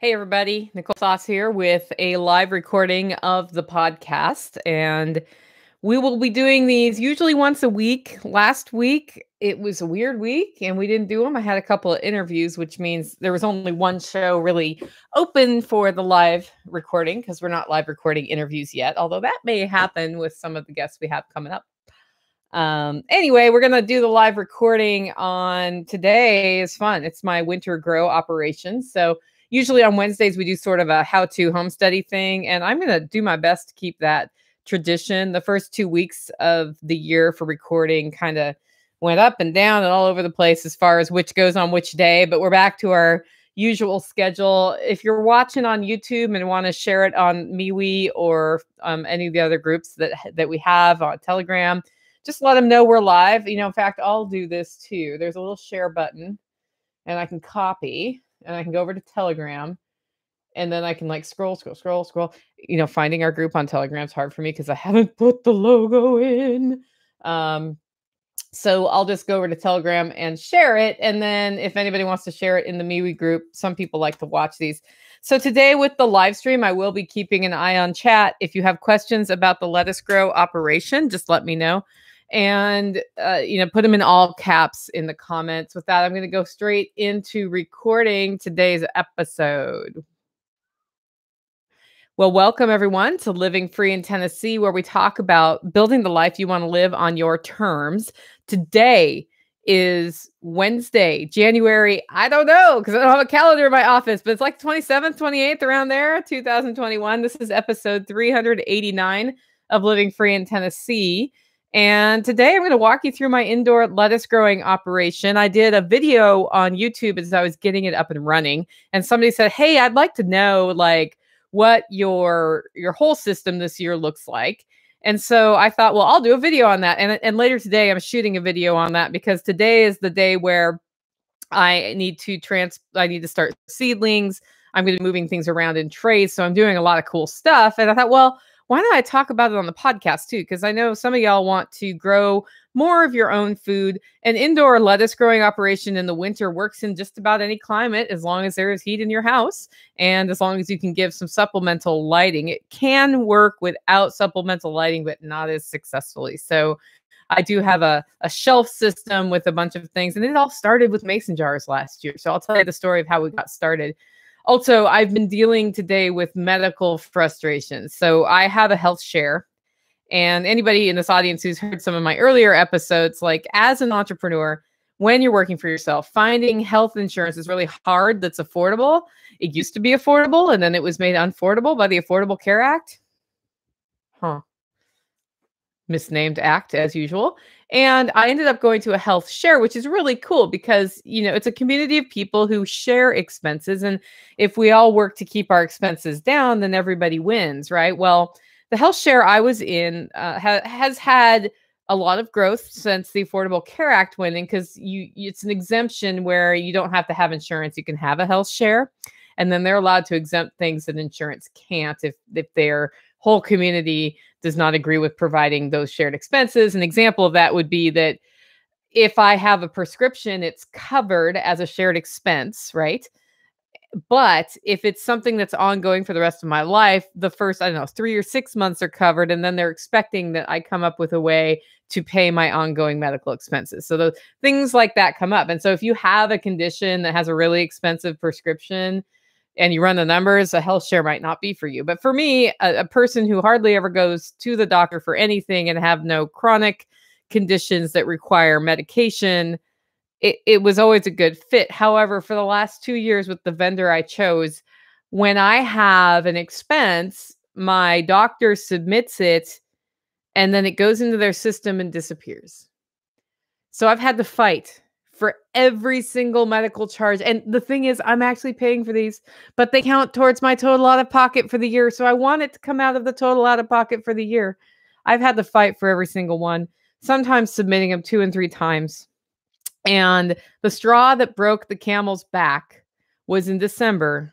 Hey, everybody. Nicole Sauce here with a live recording of the podcast. And we will be doing these usually once a week. Last week, it was a weird week and we didn't do them. I had a couple of interviews, which means there was only one show really open for the live recording because we're not live recording interviews yet, although that may happen with some of the guests we have coming up. Anyway, we're going to do the live recording on today. Is fun. It's my winter grow operation. So usually on Wednesdays, we do sort of a how-to home study thing. And I'm going to do my best to keep that tradition. The first 2 weeks of the year for recording kind of went up and down and all over the place as far as which goes on which day. But we're back to our usual schedule. If you're watching on YouTube and want to share it on MeWe or any of the other groups that we have on Telegram, just let them know we're live. In fact, I'll do this too. There's a little share button and I can copy and I can go over to Telegram and then I can scroll. Finding our group on Telegram is hard for me because I haven't put the logo in. So I'll just go over to Telegram and share it. And then if anybody wants to share it in the MeWe group, some people like to watch these. So today with the live stream, I will be keeping an eye on chat. If you have questions about the lettuce grow operation, just let me know. And, put them in all caps in the comments. With that, I'm going to go straight into recording today's episode. Well, welcome everyone to Living Free in Tennessee, where we talk about building the life you want to live on your terms. Today is Wednesday, January. I don't know because I don't have a calendar in my office, but it's like 27th, 28th around there, 2021. This is episode 389 of Living Free in Tennessee. And today I'm going to walk you through my indoor lettuce growing operation. I did a video on YouTube as I was getting it up and running. And somebody said, hey, I'd like to know what your whole system this year looks like. And so I thought, well, I'll do a video on that. And later today, I'm shooting a video on that because today is the day where I need to start seedlings. I'm going to be moving things around in trays. So I'm doing a lot of cool stuff. And I thought, well, why don't I talk about it on the podcast too? Because I know some of y'all want to grow more of your own food. An indoor lettuce growing operation in the winter works in just about any climate, as long as there is heat in your house and as long as you can give some supplemental lighting. It can work without supplemental lighting, but not as successfully. So I do have a shelf system with a bunch of things, and it all started with mason jars last year. So I'll tell you the story of how we got started. Also, I've been dealing today with medical frustrations. So I have a health share. And anybody in this audience who's heard some of my earlier episodes, as an entrepreneur, when you're working for yourself, finding health insurance is really hard that's affordable. It used to be affordable, and then it was made unaffordable by the Affordable Care Act. Misnamed act as usual. And I ended up going to a health share, which is really cool because, it's a community of people who share expenses. And if we all work to keep our expenses down, then everybody wins, right? Well, the health share I was in has had a lot of growth since the Affordable Care Act went in because it's an exemption where you don't have to have insurance. You can have a health share. And then they're allowed to exempt things that insurance can't if their whole community does not agree with providing those shared expenses. An example of that would be that if I have a prescription, it's covered as a shared expense, right? But if it's something that's ongoing for the rest of my life, the first, 3 or 6 months are covered. And then they're expecting that I come up with a way to pay my ongoing medical expenses. So the things like that come up. And so if you have a condition that has a really expensive prescription, and you run the numbers, a health share might not be for you. But for me, a person who hardly ever goes to the doctor for anything and have no chronic conditions that require medication, it was always a good fit. However, for the last 2 years with the vendor I chose, when I have an expense, my doctor submits it and then it goes into their system and disappears. So I've had to fight for every single medical charge. And the thing is, I'm actually paying for these, but they count towards my total out of pocket for the year. So I want it to come out of the total out of pocket for the year. I've had to fight for every single one, sometimes submitting them 2 and 3 times. And the straw that broke the camel's back was in December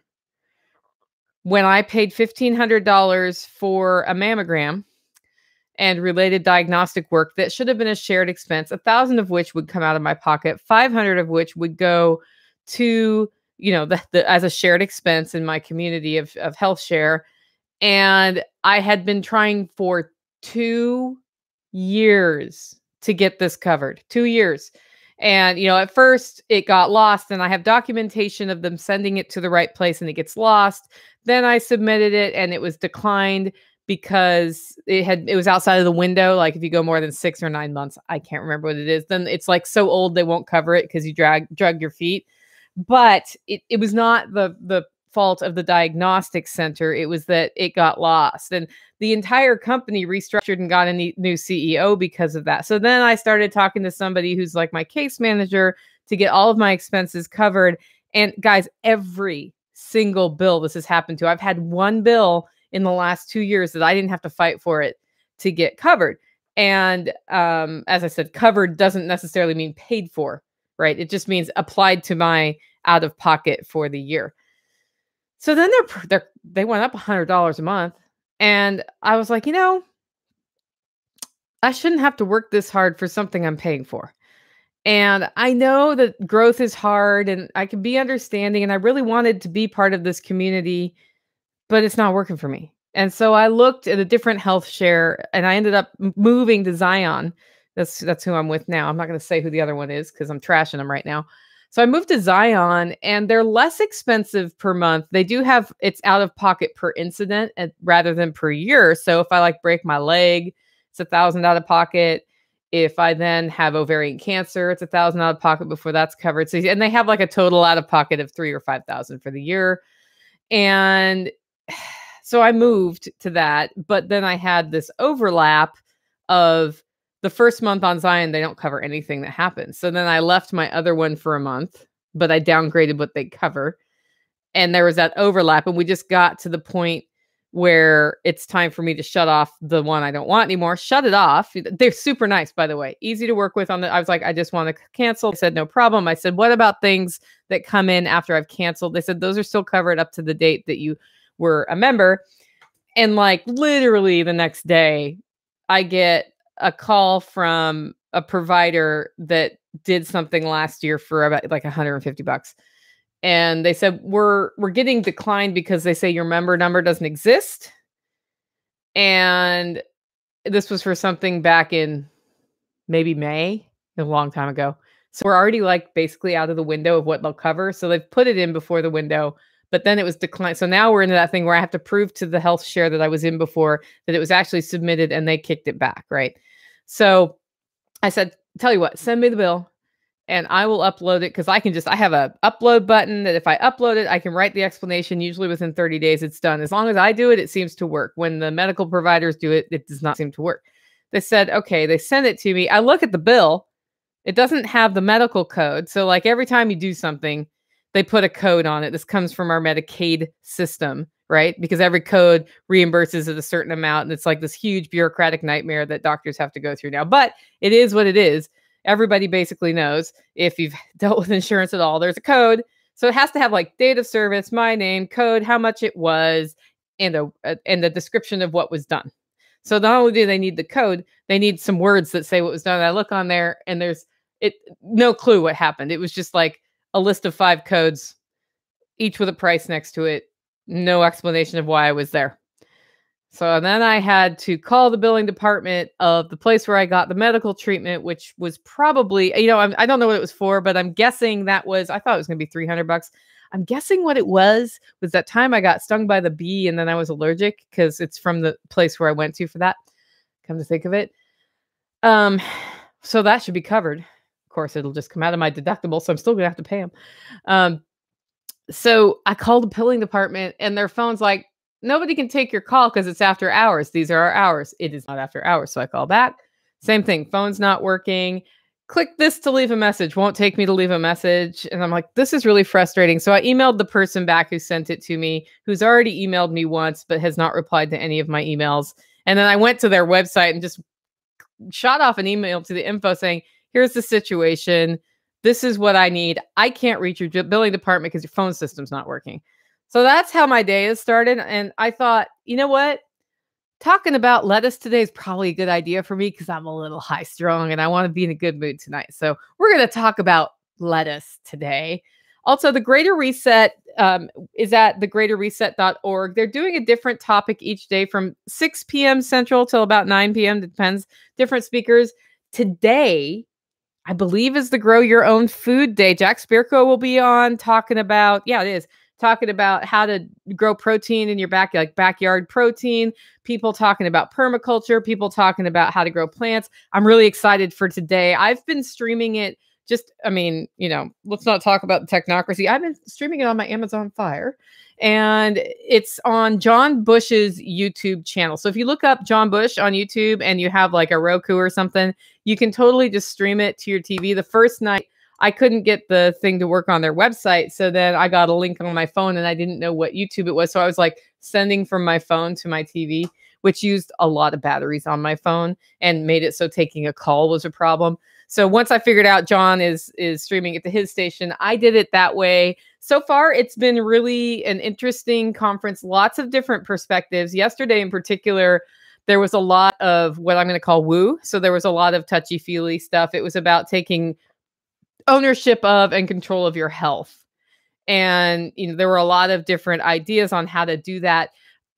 when I paid $1,500 for a mammogram and related diagnostic work that should have been a shared expense, 1,000 of which would come out of my pocket, 500 of which would go to as a shared expense in my community of health share. And I had been trying for 2 years to get this covered. 2 years. And, at first it got lost, and I have documentation of them sending it to the right place and it gets lost. Then I submitted it and it was declined because it was outside of the window. Like if you go more than 6 or 9 months, I can't remember what it is. Then it's like so old they won't cover it because you drug your feet. But it was not the fault of the diagnostic center. It was that it got lost, and the entire company restructured and got a new CEO because of that. So then I started talking to somebody who's like my case manager to get all of my expenses covered. And guys, every single bill this has happened to, I've had one bill in the last 2 years that I didn't have to fight for it to get covered. And as I said, covered doesn't necessarily mean paid for, right? It just means applied to my out of pocket for the year. So then they went up $100 a month. And I was like, I shouldn't have to work this hard for something I'm paying for. And I know that growth is hard and I can be understanding. And I really wanted to be part of this community, but it's not working for me. And so I looked at a different health share and I ended up moving to Zion. That's who I'm with now. I'm not going to say who the other one is because I'm trashing them right now. So I moved to Zion and they're less expensive per month. They do have it's out of pocket per incident rather than per year. So if I break my leg, it's $1,000 out of pocket. If I then have ovarian cancer, it's $1,000 out of pocket before that's covered. So, and they have a total out of pocket of $3,000 or $5,000 for the year. And so I moved to that, but then I had this overlap of the first month on Zion, they don't cover anything that happens. So then I left my other one for a month, but I downgraded what they cover. And there was that overlap. And we just got to the point where it's time for me to shut off the one I don't want anymore. Shut it off. They're super nice, by the way. Easy to work with. I was like, I just want to cancel. They said, no problem. I said, what about things that come in after I've canceled? They said, those are still covered up to the date that you were a member. And literally the next day, I get a call from a provider that did something last year for about $150. And they said, we're getting declined because they say your member number doesn't exist. And this was for something back in maybe May, a long time ago. So we're already basically out of the window of what they'll cover. So they've put it in before the window, but then it was declined. So now we're into that thing where I have to prove to the health share that I was in before that it was actually submitted and they kicked it back, right? So I said, tell you what, send me the bill and I will upload it because I have a upload button that if I upload it, I can write the explanation. Usually within 30 days, it's done. As long as I do it, it seems to work. When the medical providers do it, it does not seem to work. They said, okay, they sent it to me. I look at the bill. It doesn't have the medical code. So every time you do something, they put a code on it. This comes from our Medicaid system, right? Because every code reimburses at a certain amount. And it's this huge bureaucratic nightmare that doctors have to go through now. But it is what it is. Everybody basically knows if you've dealt with insurance at all, there's a code. So it has to have date of service, my name, code, how much it was, and a description of what was done. So not only do they need the code, they need some words that say what was done. And I look on there and there's no clue what happened. It was just a list of 5 codes, each with a price next to it. No explanation of why I was there. So then I had to call the billing department of the place where I got the medical treatment, which was probably, I don't know what it was for, but I'm guessing I thought it was going to be $300. I'm guessing what it was that time I got stung by the bee and then I was allergic because it's from the place where I went to for that. Come to think of it. So that should be covered. Of course, it'll just come out of my deductible, so I'm still gonna have to pay them. So I called the billing department, and their phone's like, nobody can take your call because it's after hours. These are our hours. It is not after hours. So I call back. Same thing. Phone's not working. Click this to leave a message. Won't take me to leave a message. And I'm like, this is really frustrating. So I emailed the person back who sent it to me, who's already emailed me once, but has not replied to any of my emails. And then I went to their website and just shot off an email to the info saying, here's the situation. This is what I need. I can't reach your billing department because your phone system's not working. So that's how my day has started. And I thought, you know what? Talking about lettuce today is probably a good idea for me because I'm a little high strung and I want to be in a good mood tonight. So we're going to talk about lettuce today. Also, the Greater Reset is at thegreaterreset.org. They're doing a different topic each day from 6 p.m. Central till about 9 p.m. Depends. Different speakers. Today, I believe, is the Grow Your Own Food Day. Jack Spirko will be on talking about, talking about how to grow protein in your backyard protein. People talking about permaculture. People talking about how to grow plants. I'm really excited for today. I've been streaming it. Let's not talk about the technocracy. I've been streaming it on my Amazon Fire, and it's on John Bush's YouTube channel. So if you look up John Bush on YouTube and you have like a Roku or something, you can totally just stream it to your TV. The first night, I couldn't get the thing to work on their website. So then I got a link on my phone and I didn't know what YouTube it was. So I was like sending from my phone to my TV, which used a lot of batteries on my phone and made it so taking a call was a problem. So once I figured out John is streaming it to his station, I did it that way. So far, it's been really an interesting conference. Lots of different perspectives. Yesterday in particular, there was a lot of what I'm going to call woo. So there was a lot of touchy-feely stuff. It was about taking ownership of and control of your health. And there were a lot of different ideas on how to do that.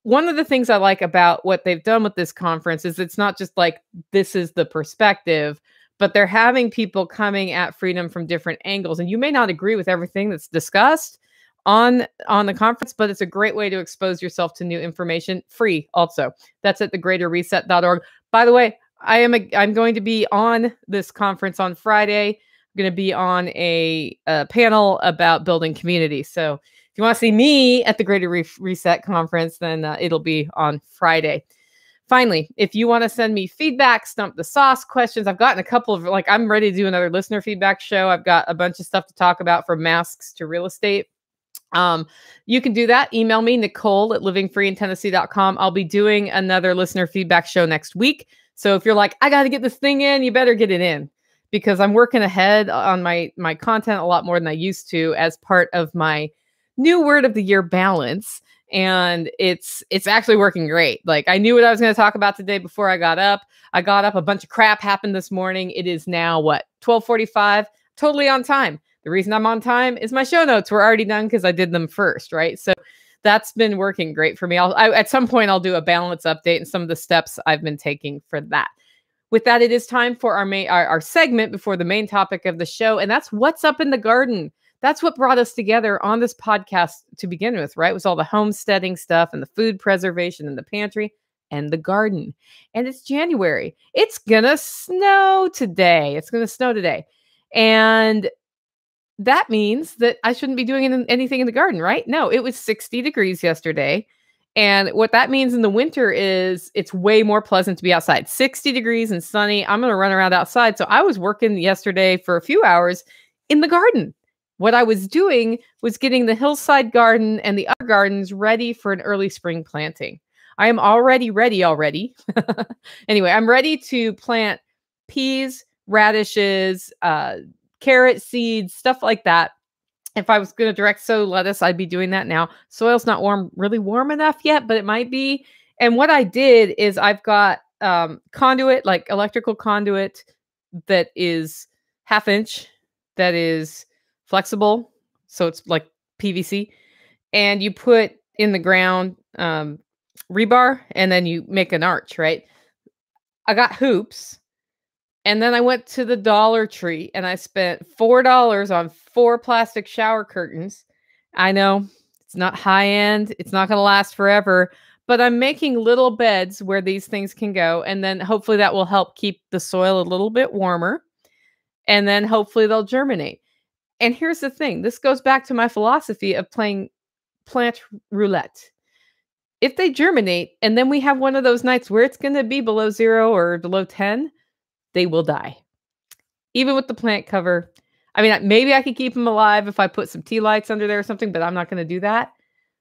One of the things I like about what they've done with this conference is it's not just like, this is the perspective, but they're having people coming at freedom from different angles. And you may not agree with everything that's discussed on the conference, but it's a great way to expose yourself to new information, free also. That's at thegreaterreset.org. By the way, I'm going to be on this conference on Friday. I'm going to be on a panel about building community. So if you want to see me at the Greater Reset conference, then it'll be on Friday. Finally, if you want to send me feedback, stump the sauce questions, I've gotten a couple of, I'm ready to do another listener feedback show. I've got a bunch of stuff to talk about, from masks to real estate. You can do that. Email me, Nicole@livingfreeintennessee.com. I'll be doing another listener feedback show next week. So if you're like, I got to get this thing in, you better get it in, because I'm working ahead on my content a lot more than I used to as part of my new word of the year, balance. And it's actually working great. Like, I knew what I was going to talk about today before I got up. A bunch of crap happened this morning. It is now 12:45, totally on time. The reason I'm on time is my show notes were already done because I did them first, right? So that's been working great for me. At some point I'll do a balance update and some of the steps I've been taking for that. With that, it is time for our segment before the main topic of the show, and that's what's up in the garden. That's what brought us together on this podcast to begin with, right? It was all the homesteading stuff and the food preservation and the pantry and the garden. And it's January. It's gonna snow today. And that means that I shouldn't be doing anything in the garden, right? No, it was 60 degrees yesterday. And what that means in the winter is it's way more pleasant to be outside. 60 degrees and sunny. I'm going to run around outside. So I was working yesterday for a few hours in the garden. What I was doing was getting the hillside garden and the other gardens ready for an early spring planting. I am already ready. Anyway, I'm ready to plant peas, radishes, carrot seeds, stuff like that. If I was going to direct sow lettuce, I'd be doing that now. Soil's not really warm enough yet, but it might be. And what I did is I've got conduit, like electrical conduit, that is 1/2 inch, that is flexible. So it's like PVC. And you put in the ground rebar, and then you make an arch, right? I got hoops. And then I went to the Dollar Tree and I spent $4 on 4 plastic shower curtains. I know it's not high end. It's not going to last forever, but I'm making little beds where these things can go. And then hopefully that will help keep the soil a little bit warmer. And then hopefully they'll germinate. And here's the thing. This goes back to my philosophy of playing plant roulette. If they germinate and then we have one of those nights where it's going to be below 0 or below 10, they will die. Even with the plant cover. I mean, maybe I could keep them alive if I put some tea lights under there or something, but I'm not going to do that.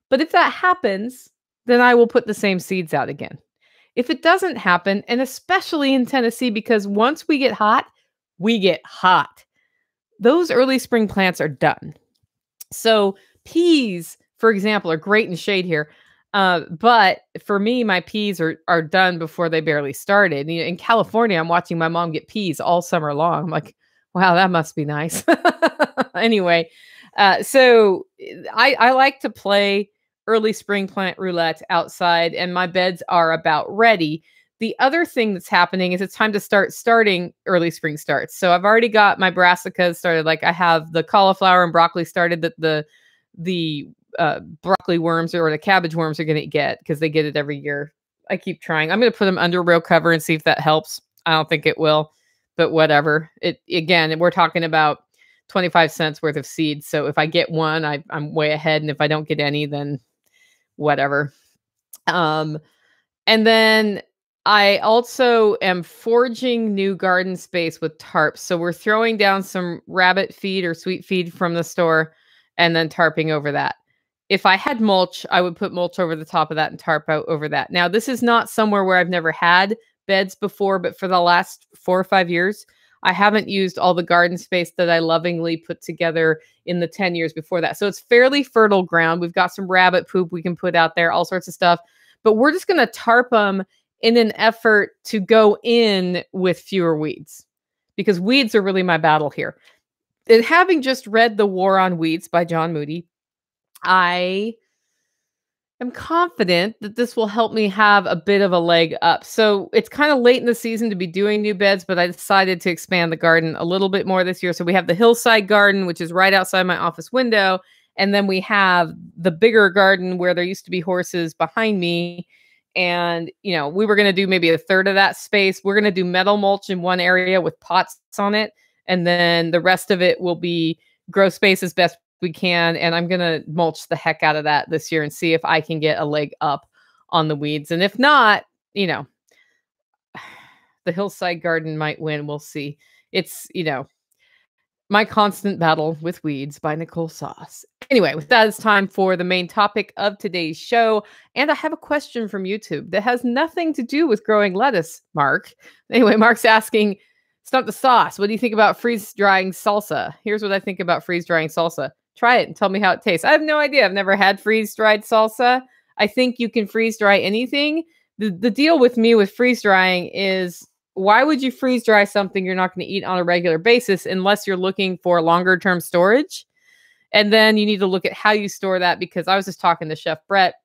But if that happens, then I will put the same seeds out again. If it doesn't happen, and especially in Tennessee, because once we get hot, those early spring plants are done. So peas, for example, are great in shade here. But for me, my peas are done before they barely started. In California, I'm watching my mom get peas all summer long. I'm like, wow, that must be nice. Anyway, So I like to play early spring plant roulette outside, and my beds are about ready. The other thing that's happening is it's time to starting early spring starts. So I've already got my brassicas started. Like I have the cauliflower and broccoli started that the broccoli worms or the cabbage worms are going to get because they get it every year. I keep trying. I'm going to put them under rail cover and see if that helps. I don't think it will, but whatever. It again, we're talking about 25 cents worth of seeds. So if I get one, I'm way ahead. And if I don't get any, then whatever. And then I also am forging new garden space with tarps. So we're throwing down some rabbit feed or sweet feed from the store and then tarping over that. If I had mulch, I would put mulch over the top of that and tarp out over that. Now, this is not somewhere where I've never had beds before, but for the last 4 or 5 years, I haven't used all the garden space that I lovingly put together in the 10 years before that. So it's fairly fertile ground. We've got some rabbit poop we can put out there, all sorts of stuff. But we're just going to tarp them in an effort to go in with fewer weeds, because weeds are really my battle here. And having just read The War on Weeds by John Moody, I am confident that this will help me have a bit of a leg up. So it's kind of late in the season to be doing new beds, but I decided to expand the garden a little bit more this year. So we have the hillside garden, which is right outside my office window. And then we have the bigger garden where there used to be horses behind me. And, we were going to do maybe a third of that space. We're going to do metal mulch in one area with pots on it. And then the rest of it will be grow space as best we can. And I'm going to mulch the heck out of that this year and see if I can get a leg up on the weeds. And if not, the hillside garden might win. We'll see. It's, My Constant Battle with Weeds by Nicole Sauce. Anyway, with that, it's time for the main topic of today's show. And I have a question from YouTube that has nothing to do with growing lettuce, Mark. Anyway, Mark's asking, Stump the Sauce, what do you think about freeze-drying salsa? Here's what I think about freeze-drying salsa. Try it and tell me how it tastes. I have no idea. I've never had freeze-dried salsa. I think you can freeze-dry anything. The deal with me with freeze-drying is, why would you freeze-dry something you're not going to eat on a regular basis unless you're looking for longer-term storage? And then you need to look at how you store that, because I was just talking to Chef Brett.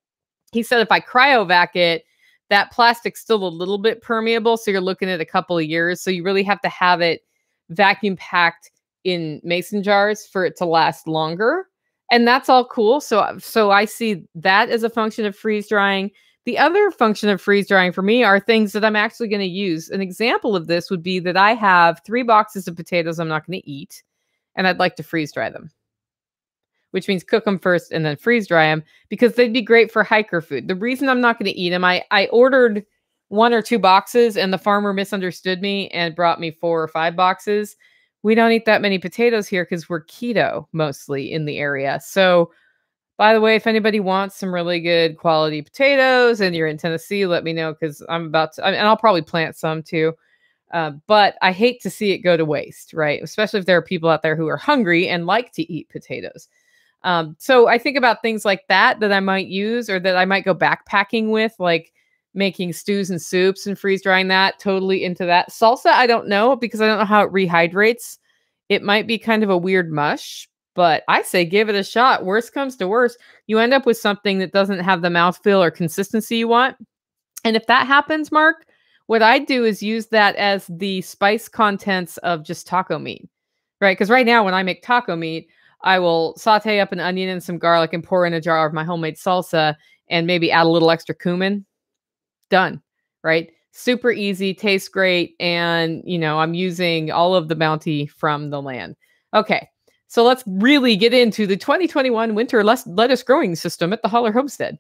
He said if I cryovac it, that plastic's still a little bit permeable, so you're looking at a couple of years. So you really have to have it vacuum packed in mason jars for it to last longer. And that's all cool. So I see that as a function of freeze drying. The other function of freeze drying for me are things that I'm actually going to use. An example of this would be that I have 3 boxes of potatoes I'm not going to eat, and I'd like to freeze dry them, which means cook them first and then freeze dry them, because they'd be great for hiker food. The reason I'm not going to eat them, I ordered 1 or 2 boxes and the farmer misunderstood me and brought me 4 or 5 boxes. We don't eat that many potatoes here because we're keto mostly in the area. So, by the way, if anybody wants some really good quality potatoes and you're in Tennessee, let me know, because I'm about to, and I'll probably plant some too. But I hate to see it go to waste, right? Especially if there are people out there who are hungry and like to eat potatoes. So I think about things like that I might use, or that I might go backpacking with, like making stews and soups and freeze drying that, totally into that. Salsa, I don't know, because I don't know how it rehydrates. It might be kind of a weird mush, but I say give it a shot. Worst comes to worst, you end up with something that doesn't have the mouthfeel or consistency you want. And if that happens, Mark, what I do is use that as the spice contents of just taco meat, right? Because right now when I make taco meat, I will saute up an onion and some garlic and pour in a jar of my homemade salsa and maybe add a little extra cumin. Done, right? Super easy, tastes great. And, I'm using all of the bounty from the land. Okay, so let's really get into the 2021 winter lettuce growing system at the Holler Homestead.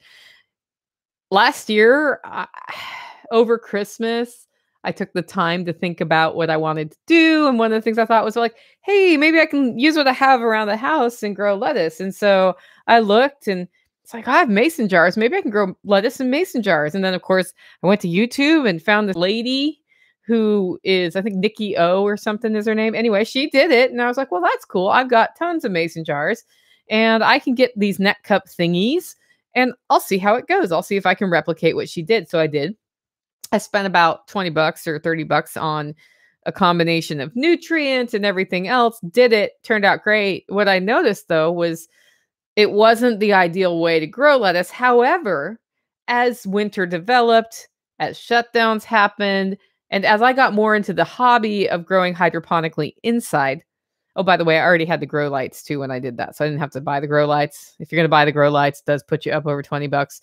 Last year, over Christmas, I took the time to think about what I wanted to do. And one of the things I thought was like, hey, maybe I can use what I have around the house and grow lettuce. And so I looked, and it's like, I have mason jars. Maybe I can grow lettuce in mason jars. And then, of course, I went to YouTube and found this lady who is, I think, Nikki O or something is her name. Anyway, she did it. And I was like, well, that's cool. I've got tons of mason jars and I can get these net cup thingies and I'll see how it goes. I'll see if I can replicate what she did. So I did. I spent about $20 or $30 on a combination of nutrients and everything else, did it, turned out great. What I noticed though was it wasn't the ideal way to grow lettuce. However, as winter developed, as shutdowns happened, and as I got more into the hobby of growing hydroponically inside. Oh, by the way, I already had the grow lights too when I did that. So I didn't have to buy the grow lights. If you're going to buy the grow lights, it does put you up over 20 bucks.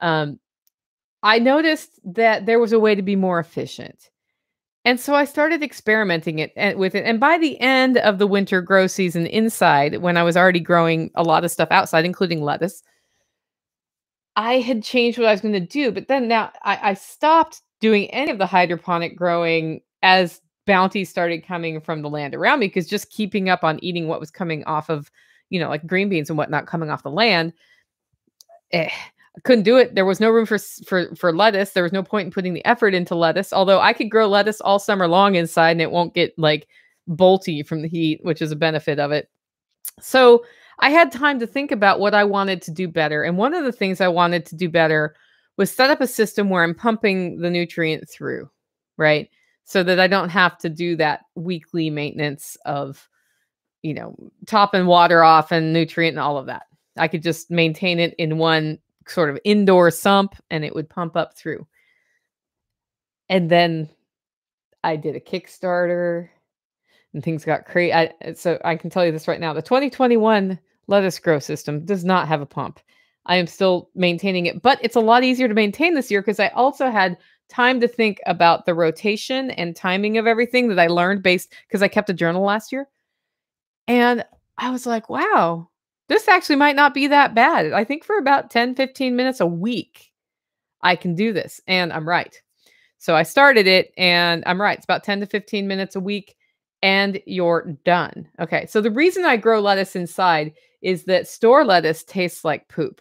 I noticed that there was a way to be more efficient. And so I started experimenting with it. And by the end of the winter grow season inside, when I was already growing a lot of stuff outside, including lettuce, I had changed what I was going to do. But then now I stopped doing any of the hydroponic growing as bounties started coming from the land around me, because just keeping up on eating what was coming off of, like green beans and whatnot coming off the land, I couldn't do it. There was no room for lettuce. There was no point in putting the effort into lettuce. Although I could grow lettuce all summer long inside and it won't get like bolty from the heat, which is a benefit of it. So I had time to think about what I wanted to do better. And one of the things I wanted to do better was set up a system where I'm pumping the nutrient through, right? So that I don't have to do that weekly maintenance of, topping water off and nutrient and all of that. I could just maintain it in one sort of indoor sump and it would pump up through. And then I did a Kickstarter and things got crazy. So I can tell you this right now. The 2021 lettuce grow system does not have a pump. I am still maintaining it, but it's a lot easier to maintain this year because I also had time to think about the rotation and timing of everything that I learned because I kept a journal last year. And I was like, wow, this actually might not be that bad. I think for about 10, 15 minutes a week, I can do this. And I'm right. So I started it and I'm right. It's about 10 to 15 minutes a week and you're done. Okay. So the reason I grow lettuce inside is that store lettuce tastes like poop.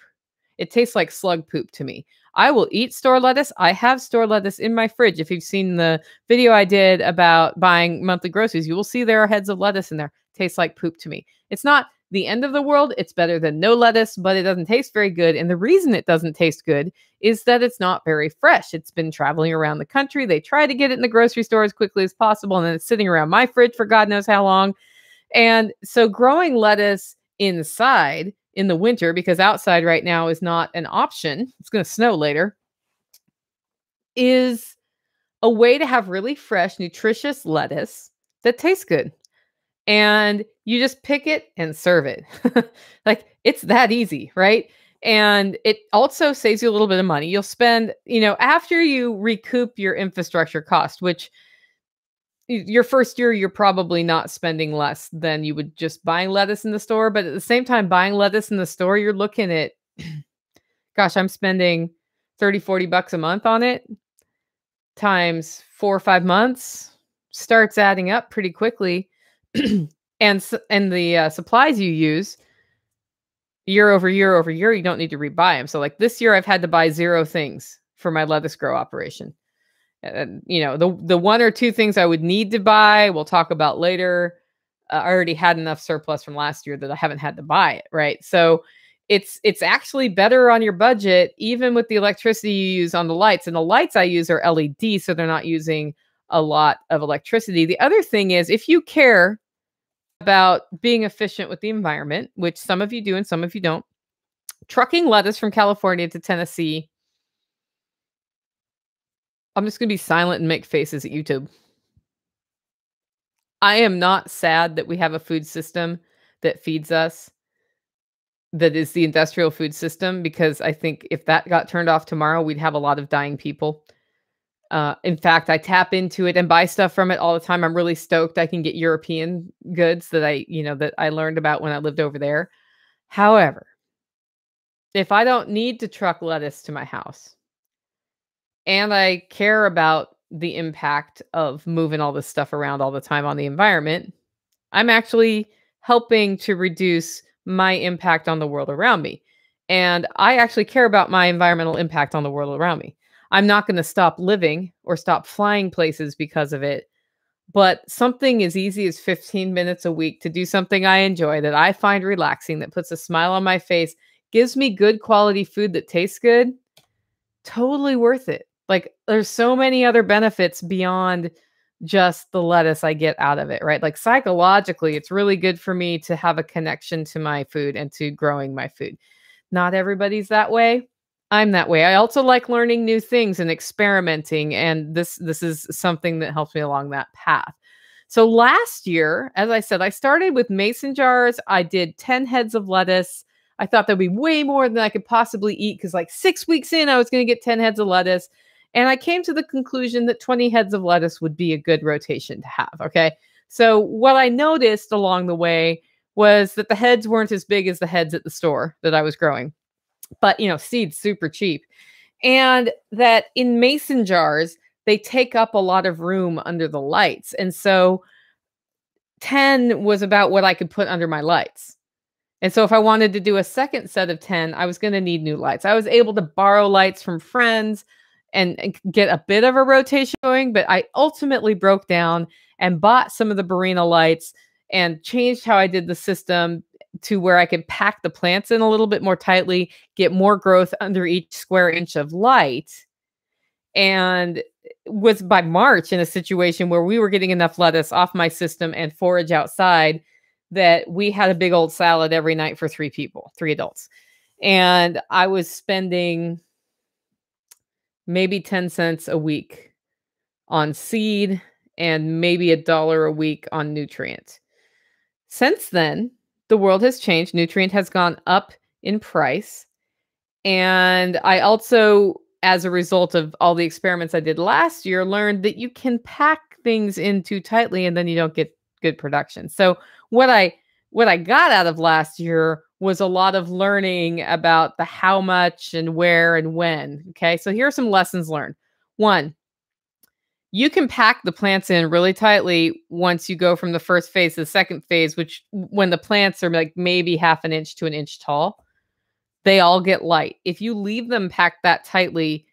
It tastes like slug poop to me. I will eat store lettuce. I have store lettuce in my fridge. If you've seen the video I did about buying monthly groceries, you will see there are heads of lettuce in there. Tastes like poop to me. It's not the end of the world. It's better than no lettuce, but it doesn't taste very good. And the reason it doesn't taste good is that it's not very fresh. It's been traveling around the country. They try to get it in the grocery store as quickly as possible, and then it's sitting around my fridge for God knows how long. And so growing lettuce inside in the winter, because outside right now is not an option, it's going to snow later, is a way to have really fresh, nutritious lettuce that tastes good. And you just pick it and serve it. Like it's that easy, right? And it also saves you a little bit of money. You'll spend, after you recoup your infrastructure cost, which your first year, you're probably not spending less than you would just buying lettuce in the store. But at the same time, buying lettuce in the store, you're looking at, gosh, I'm spending 30, 40 bucks a month on it times 4 or 5 months, starts adding up pretty quickly. And the supplies you use year over year over year, you don't need to rebuy them. So like this year, I've had to buy 0 things for my lettuce grow operation. The 1 or 2 things I would need to buy, we'll talk about later. I already had enough surplus from last year that I haven't had to buy it, right? So it's actually better on your budget, even with the electricity you use on the lights. And the lights I use are LED, so they're not using a lot of electricity. The other thing is, if you care about being efficient with the environment, which some of you do and some of you don't, trucking lettuce from California to Tennessee, I'm just going to be silent and make faces at YouTube. I am not sad that we have a food system that feeds us, that is the industrial food system, because I think if that got turned off tomorrow, we'd have a lot of dying people. In fact, I tap into it and buy stuff from it all the time. I'm really stoked I can get European goods that I learned about when I lived over there. However, if I don't need to truck lettuce to my house and I care about the impact of moving all this stuff around all the time on the environment, I'm actually helping to reduce my impact on the world around me. And I actually care about my environmental impact on the world around me. I'm not going to stop living or stop flying places because of it. But something as easy as 15 minutes a week to do something I enjoy, that I find relaxing, that puts a smile on my face, gives me good quality food that tastes good, totally worth it. Like there's so many other benefits beyond just the lettuce I get out of it, right? Like psychologically, it's really good for me to have a connection to my food and to growing my food. Not everybody's that way. I'm that way. I also like learning new things and experimenting, and this is something that helps me along that path. So last year, as I said, I started with mason jars. I did 10 heads of lettuce. I thought that'd be way more than I could possibly eat because like 6 weeks in, I was going to get 10 heads of lettuce. And I came to the conclusion that 20 heads of lettuce would be a good rotation to have. Okay. So what I noticed along the way was that the heads weren't as big as the heads at the store that I was growing. But, seeds super cheap. And that in mason jars, they take up a lot of room under the lights. And so 10 was about what I could put under my lights. And so if I wanted to do a second set of 10, I was going to need new lights. I was able to borrow lights from friends and get a bit of a rotation going, but I ultimately broke down and bought some of the Barina lights and changed how I did the system to where I could pack the plants in a little bit more tightly, get more growth under each square inch of light. And was by March in a situation where we were getting enough lettuce off my system and forage outside that we had a big old salad every night for 3 people, 3 adults. And I was spending maybe 10 cents a week on seed and maybe $1 a week on nutrient. Since then, the world has changed. Nutrient has gone up in price. And I also, as a result of all the experiments I did last year, learned that you can pack things in too tightly and then you don't get good production. So what I got out of last year was a lot of learning about the how much and where and when. Okay, so here are some lessons learned. 1, you can pack the plants in really tightly once you go from the first phase to the second phase, which when the plants are like maybe half an inch to an inch tall, they all get light. If you leave them packed that tightly,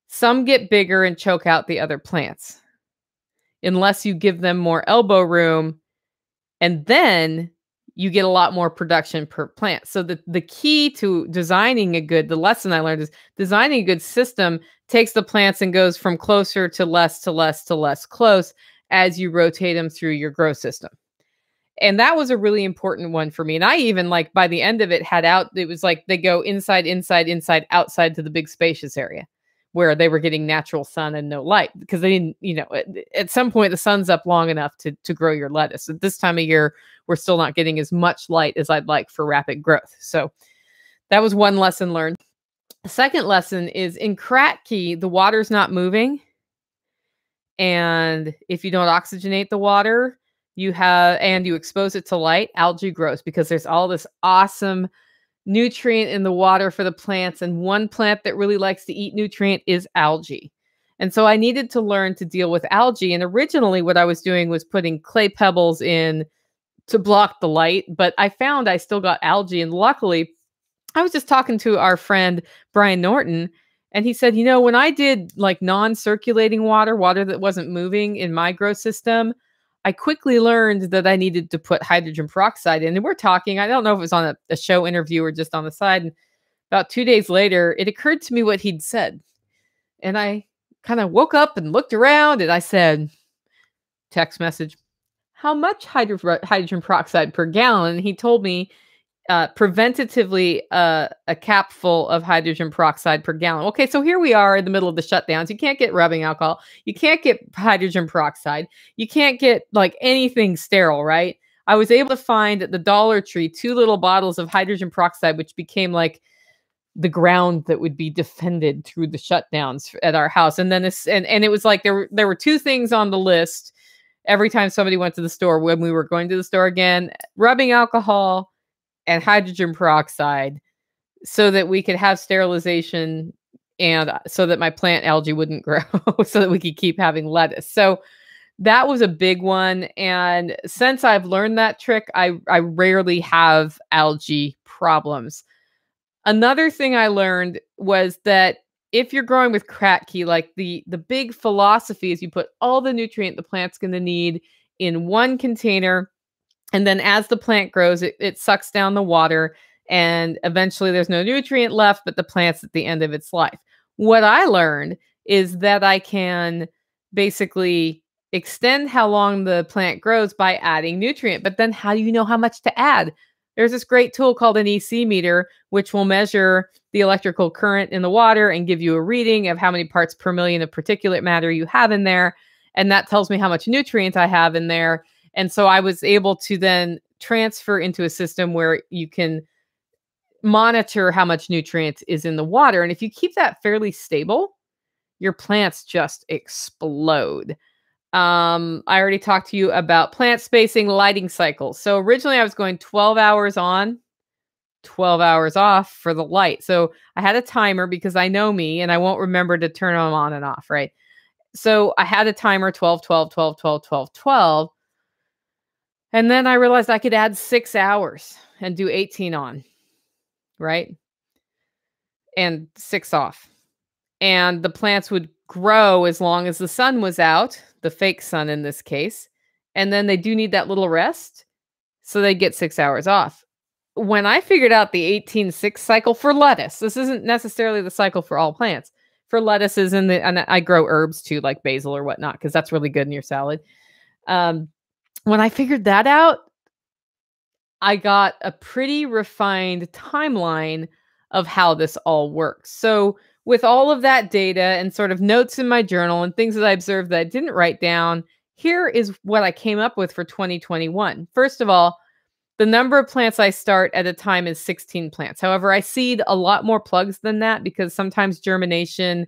some get bigger and choke out the other plants unless you give them more elbow room, and then you get a lot more production per plant. So the key to designing the lesson I learned is designing a good system takes the plants and goes from closer to less to less to less close as you rotate them through your grow system. And that was a really important one for me. And I even like by the end of it it was like they go inside, inside, inside, outside to the big spacious area where they were getting natural sun and no light because they didn't, at some point the sun's up long enough to grow your lettuce. At this time of year, we're still not getting as much light as I'd like for rapid growth. So that was one lesson learned. The second lesson is in Kratky, the water's not moving. And if you don't oxygenate the water, you expose it to light, algae grows because there's all this awesome nutrient in the water for the plants. And one plant that really likes to eat nutrient is algae. And so I needed to learn to deal with algae. And originally what I was doing was putting clay pebbles in to block the light, but I found I still got algae. And luckily, I was just talking to our friend, Brian Norton, and he said, when I did like non-circulating water that wasn't moving in my grow system, I quickly learned that I needed to put hydrogen peroxide in. And we're talking, I don't know if it was on a show interview or just on the side. And about 2 days later, it occurred to me what he'd said. And I kind of woke up and looked around and I said, text message, how much hydrogen peroxide per gallon? And he told me preventatively a capful of hydrogen peroxide per gallon. Okay, so here we are in the middle of the shutdowns. You can't get rubbing alcohol. You can't get hydrogen peroxide. You can't get like anything sterile, right? I was able to find at the Dollar Tree 2 little bottles of hydrogen peroxide, which became like the ground that would be defended through the shutdowns at our house. And then it was like there were 2 things on the list every time somebody went to the store when we were going to the store again: rubbing alcohol and hydrogen peroxide, so that we could have sterilization and so that my plant algae wouldn't grow, so that we could keep having lettuce. So that was a big one. And since I've learned that trick, I rarely have algae problems. Another thing I learned was that if you're growing with Kratky, like the big philosophy is you put all the nutrient the plant's going to need in one container. And then as the plant grows, it sucks down the water and eventually there's no nutrient left, but the plant's at the end of its life. What I learned is that I can basically extend how long the plant grows by adding nutrient. But then how do you know how much to add? There's this great tool called an EC meter, which will measure the electrical current in the water and give you a reading of how many parts per million of particulate matter you have in there. And that tells me how much nutrient I have in there. And so I was able to then transfer into a system where you can monitor how much nutrient is in the water. And if you keep that fairly stable, your plants just explode. I already talked to you about plant spacing, lighting cycles. So originally I was going 12 hours on, 12 hours off for the light. So I had a timer because I know me and I won't remember to turn them on and off, right? So I had a timer 12, 12, 12, 12, 12, 12. And then I realized I could add 6 hours and do 18 on, right? And 6 off. And the plants would grow as long as the sun was out, the fake sun in this case. And then they do need that little rest. So they get 6 hours off. When I figured out the 18-6 cycle for lettuce, this isn't necessarily the cycle for all plants. For lettuces and I grow herbs too, like basil or whatnot, because that's really good in your salad. When I figured that out, I got a pretty refined timeline of how this all works. So with all of that data and sort of notes in my journal and things that I observed that I didn't write down, here is what I came up with for 2021. First of all, the number of plants I start at a time is 16 plants. However, I seed a lot more plugs than that because sometimes germination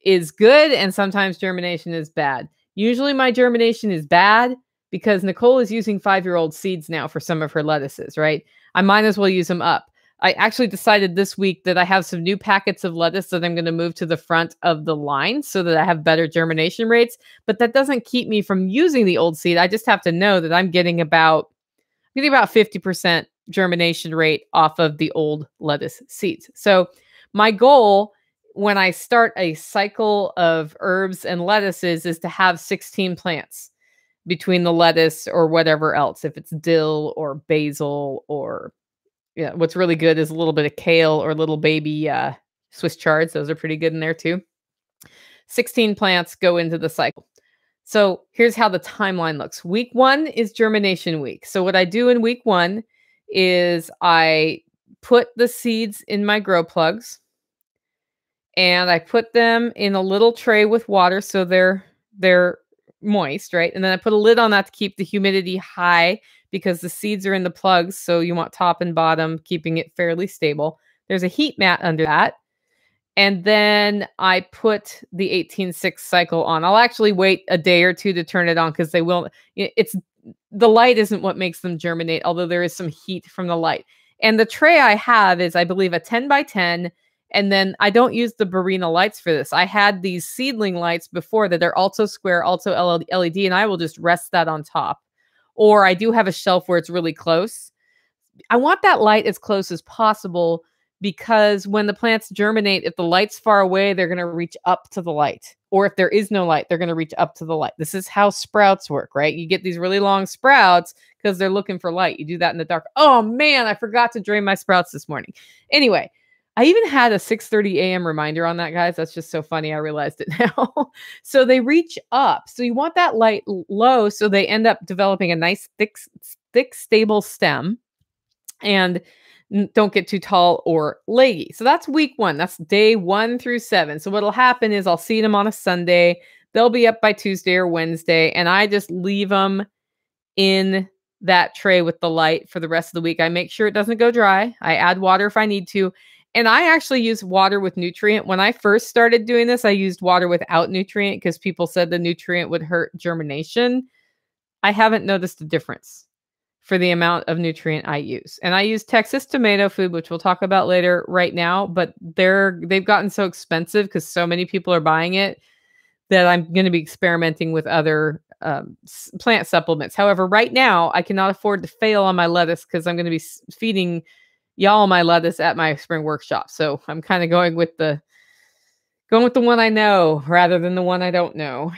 is good and sometimes germination is bad. Usually my germination is bad because Nicole is using 5-year-old seeds now for some of her lettuces, right? I might as well use them up. I actually decided this week that I have some new packets of lettuce that I'm going to move to the front of the line so that I have better germination rates. But that doesn't keep me from using the old seed. I just have to know that I'm getting about 50% germination rate off of the old lettuce seeds. So my goal when I start a cycle of herbs and lettuces is to have 16 plants between the lettuce or whatever else, if it's dill or basil or what's really good is a little bit of kale or little baby Swiss chards. Those are pretty good in there too. 16 plants go into the cycle. So here's how the timeline looks. Week 1 is germination week. So what I do in week 1 is I put the seeds in my grow plugs and I put them in a little tray with water so they're moist, right? And then I put a lid on that to keep the humidity high because the seeds are in the plugs. So you want top and bottom, keeping it fairly stable. There's a heat mat under that. And then I put the 18-6 cycle on. I'll actually wait a day or two to turn it on because they will. It's the light isn't what makes them germinate, although there is some heat from the light. And the tray I have is, I believe, a 10 by 10. And then I don't use the Barina lights for this. I had these seedling lights before that are also square, also LED, and I will just rest that on top. Or I do have a shelf where it's really close. I want that light as close as possible because when the plants germinate, if the light's far away, they're going to reach up to the light. Or if there is no light, they're going to reach up to the light. This is how sprouts work, right? You get these really long sprouts because they're looking for light. You do that in the dark. Oh man, I forgot to drain my sprouts this morning. Anyway, I even had a 6:30 a.m. reminder on that, guys. That's just so funny. I realized it now. So they reach up. So you want that light low so they end up developing a nice, thick, stable stem. And don't get too tall or leggy. So that's week 1. That's day 1 through 7. So what'll happen is I'll seed them on a Sunday. They'll be up by Tuesday or Wednesday. And I just leave them in that tray with the light for the rest of the week. I make sure it doesn't go dry. I add water if I need to. And I actually use water with nutrient. When I first started doing this, I used water without nutrient because people said the nutrient would hurt germination. I haven't noticed a difference for the amount of nutrient I use. And I use Texas tomato food, which we'll talk about later right now, but they've gotten so expensive because so many people are buying it that I'm going to be experimenting with other plant supplements. However, right now I cannot afford to fail on my lettuce because I'm going to be feeding y'all my lettuce at my spring workshop. So I'm kind of going with the one I know rather than the one I don't know.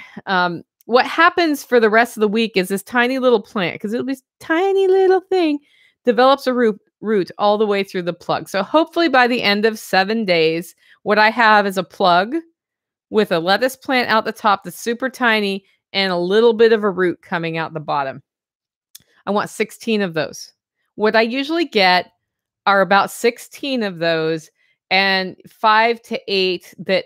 What happens for the rest of the week is this tiny little plant, because it'll be this tiny little thing, develops a root all the way through the plug. So hopefully by the end of 7 days, what I have is a plug with a lettuce plant out the top that's super tiny and a little bit of a root coming out the bottom. I want 16 of those. What I usually get are about 16 of those and 5 to 8 that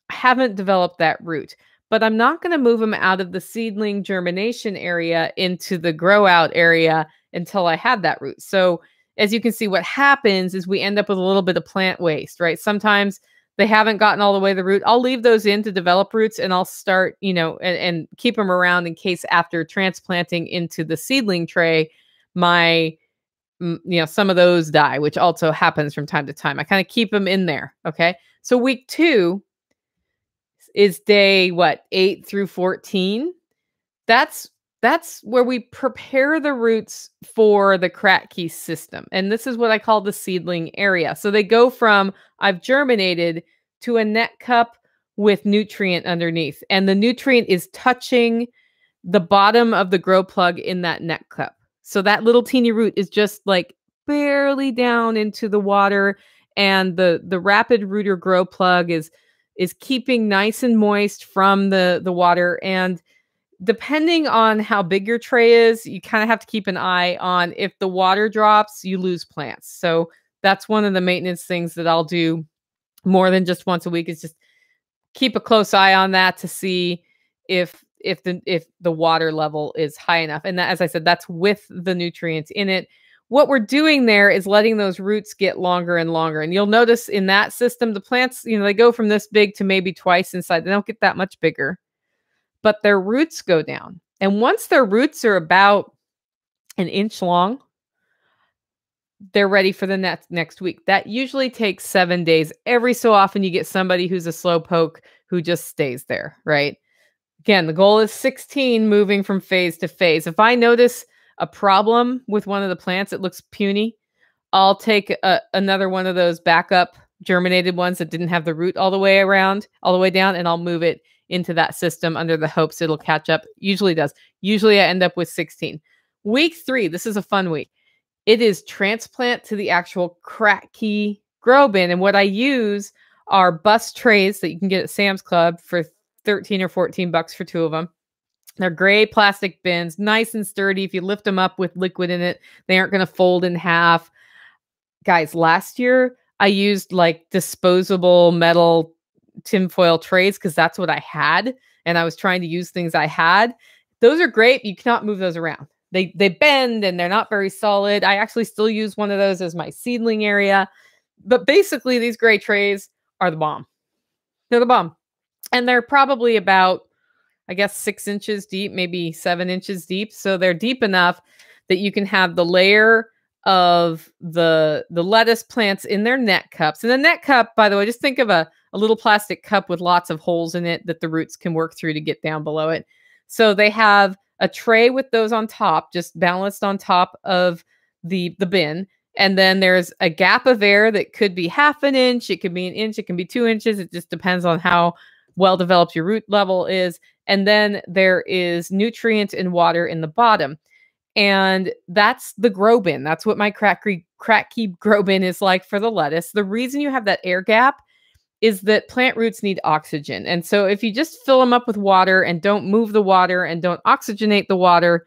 haven't developed that root. But I'm not going to move them out of the seedling germination area into the grow out area until I have that root. So as you can see, what happens is we end up with a little bit of plant waste, right? Sometimes they haven't gotten all the way to the root. I'll leave those in to develop roots, and I'll start, and keep them around in case after transplanting into the seedling tray, some of those die, which also happens from time to time. I kind of keep them in there. Okay. So week 2 is day 8 through 14. That's where we prepare the roots for the Kratky system. And this is what I call the seedling area. So they go from I've germinated to a net cup with nutrient underneath. And the nutrient is touching the bottom of the grow plug in that net cup. So that little teeny root is just like barely down into the water. And the rapid rooter grow plug is keeping nice and moist from the water. And depending on how big your tray is, you kind of have to keep an eye on if the water drops, you lose plants. So that's one of the maintenance things that I'll do more than just once a week, is just keep a close eye on that to see if the water level is high enough. And that, as I said, that's with the nutrients in it. What we're doing there is letting those roots get longer and longer. And you'll notice in that system, the plants, they go from this big to maybe twice inside. They don't get that much bigger, but their roots go down. And once their roots are about an inch long, they're ready for the next week. That usually takes 7 days. Every so often you get somebody who's a slowpoke who just stays there, right? Again, the goal is 16 moving from phase to phase. If I notice a problem with one of the plants that looks puny, I'll take another one of those backup germinated ones that didn't have the root all the way down, and I'll move it into that system under the hopes it'll catch up. Usually does. Usually I end up with 16. Week 3, this is a fun week. It is transplant to the actual Kratky grow bin. And what I use are bus trays that you can get at Sam's Club for 13 or 14 bucks for 2 of them. They're gray plastic bins, nice and sturdy. If you lift them up with liquid in it, they aren't going to fold in half. Guys, last year I used like disposable metal tinfoil trays because that's what I had. And I was trying to use things I had. Those are great. You cannot move those around. They bend and they're not very solid. I actually still use one of those as my seedling area. But basically, these gray trays are the bomb. They're the bomb. And they're probably about, 6 inches deep, maybe 7 inches deep. So they're deep enough that you can have the layer of the lettuce plants in their net cups. And the net cup, by the way, just think of a little plastic cup with lots of holes in it that the roots can work through to get down below it. So they have a tray with those on top, just balanced on top of the bin. And then there's a gap of air that could be half an inch. It could be an inch. It can be 2 inches. It just depends on how well developed your root level is. And then there is nutrient and water in the bottom. And that's the grow bin. That's what my Kratky grow bin is like for the lettuce. The reason you have that air gap is that plant roots need oxygen. And so if you just fill them up with water and don't move the water and don't oxygenate the water,